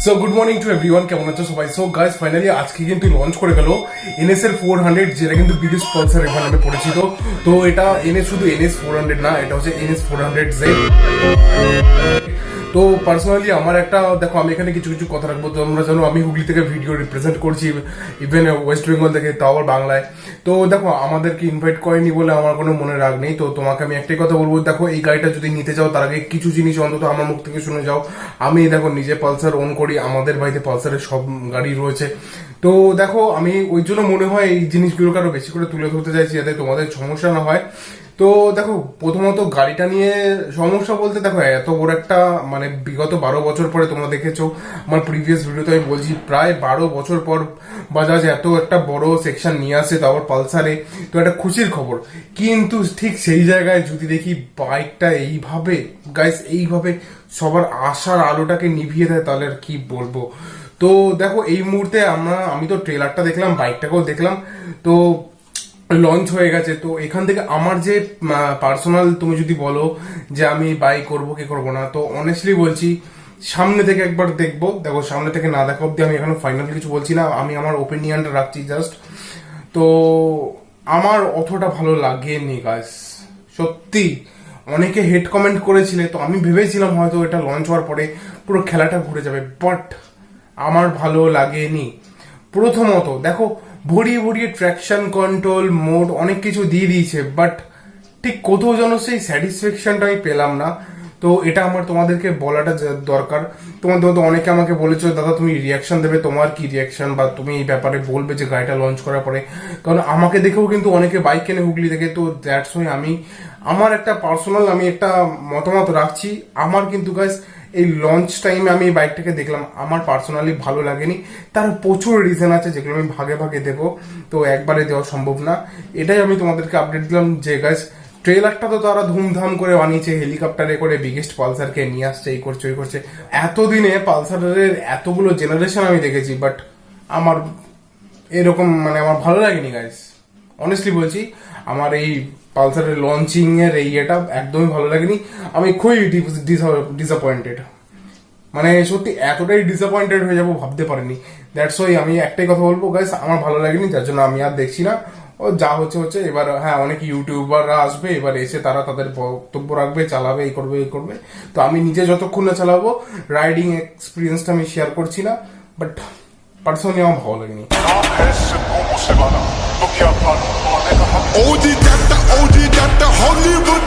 So good morning to everyone, কেমন আছো সবাই? সো গাইস ফাইনালি আজকে কিন্তু লঞ্চ করে গেল এনএস এর 400, যেটা কিন্তু বিগেস্ট পালসার এখানে নামে পরিচিত। তো এটা এনএস, শুধু এনএস 400 না, এটা হচ্ছে এনএস 400Z। তো পার্সোনালি আমার একটা দেখো, আমি এখানে কিছু কিছু কথা রাখবো। তোমরা জানো আমি হুগলি থেকে ভিডিও রিপ্রেজেন্ট করছি, ইভেন ওয়েস্ট বেঙ্গল থেকে, তাও আবার বাংলায়। তো দেখো আমাদেরকে ইনভাইট করেনি বলে আমার কোনো মনে রাগ নেই। তো তোমাকে আমি একটাই কথা বলবো, দেখো এই গাড়িটা যদি নিতে চাও তার আগে কিছু জিনিস অন্তত আমার মুখ থেকে শুনে যাও। আমি দেখো নিজে পালসার ওন করি, আমাদের বাড়িতে পালসারের সব গাড়ি রয়েছে। তো দেখো আমি ওই জন্য মনে হয় এই জিনিসগুলোকে আরো বেশি করে তুলে ধরতে চাইছি, যাতে তোমাদের সমস্যা না হয়। তো দেখো প্রথমত গাড়িটা নিয়ে সমস্যা বলতে, দেখো এত বড় একটা মানে বিগত 12 বছর পরে, তোমরা দেখেছো আমার প্রিভিয়াস ভিডিওতে আমি বলছি, প্রায় 12 বছর পর বাজাজ এত একটা বড় সেকশন নিয়ে আসে, তারপর পালসারে। তো একটা খুশির খবর। কিন্তু ঠিক সেই জায়গায় যদি দেখি বাইকটা এইভাবে গাইস, এইভাবে সবার আশার আলোটাকে নিভিয়ে দেয়, তাহলে আর কি বলবো। তো দেখো এই মুহূর্তে আমি তো ট্রেলারটা দেখলাম, বাইকটাকেও দেখলাম, তো লঞ্চ হয়ে গেছে। তো এখান থেকে আমার যে পার্সোনাল, তুমি যদি বলো যে আমি বাই করবো কি করবো না, তো অনেস্টলি বলছি সামনে থেকে একবার দেখবো। দেখো সামনে থেকে না দেখা অব্দি আমি এখনো ফাইনাল কিছু বলছি না, আমি আমার ওপিনিয়নটা রাখছি জাস্ট। তো আমার অতটা ভালো লাগেনি গাইস, সত্যি। অনেকে হেড কমেন্ট করেছিলে, তো আমি ভেবেছিলাম হয়তো এটা লঞ্চ হওয়ার পরে পুরো খেলাটা ঘুরে যাবে, বাট আমার ভালো লাগেনি। প্রথমত দেখো ভরিয়ে ভরিয়ে ট্র্যাকশন কন্ট্রোল মোড অনেক কিছু দিয়ে দিয়েছে, বাট ঠিক কোথাও যেন সেই স্যাটিসফ্যাকশনটা আমি পেলাম না। তো এটা আমার তোমাদেরকে বলাটা দরকার। তোমাদের মধ্যে অনেকে আমাকে বলেছো, দাদা তুমি রিয়াকশন দেবে, তোমার কি রিয়াকশন, বা তুমি এই ব্যাপারে বলবে যে গাড়িটা লঞ্চ করার পরে। কারণ আমাকে দেখেও কিন্তু অনেকে বাইক কেনে হুগলি থেকে, তো দ্যাটস ওয়াই আমি আমার একটা পার্সোনাল আমি একটা মতামত রাখছি। আমার কিন্তু গাইস এই লঞ্চ টাইমে আমি এই বাইকটাকে দেখলাম, আমার পার্সোনালি ভালো লাগেনি। তার প্রচুর রিজন আছে, যেগুলো আমি ভাগে ভাগে দেবো, তো একবারে দেওয়া সম্ভব না। এটাই আমি তোমাদেরকে আপডেট দিলাম যে গাইস, ট্রেলারটা তো তারা ধুমধাম করে বানিয়েছে, হেলিকপ্টারে করে বিগেস্ট পালসারকে নিয়ে আসছে, এই করছে ওই করছে। এতদিনে পালসারের এতগুলো জেনারেশন আমি দেখেছি, বাট আমার এরকম মানে আমার ভালো লাগেনি গাইস, অনেস্টলি বলছি। আমার এই পালসারের লঞ্চিং এর এই এটা একদমই ভালো লাগেনি। আমি খুবই ডিসঅ্যাপয়েন্টেড, মানে সত্যি এতটাই ডিসঅ্যাপয়েন্টেড হয়ে যাবো ভাবতে পারিনি। দ্যাটস ওয়াই আমি একটাই কথা বলবো গাইস, আমার ভালো লাগেনি, যার জন্য আমি আর দেখছি না। ও যা হচ্ছে হচ্ছে। এবার হ্যাঁ, অনেক ইউটিউবাররা আসবে, এবার এসে তারা তাদের বক্তব্য রাখবে, চালাবে, এই করবে এই করবে। তো আমি নিজে যতক্ষণ না চালাবো, রাইডিং এক্সপিরিয়েন্সটা আমি শেয়ার করছি না, বাট পার্সোনালি আমার ভালো লাগেনি। OG got the Hollywood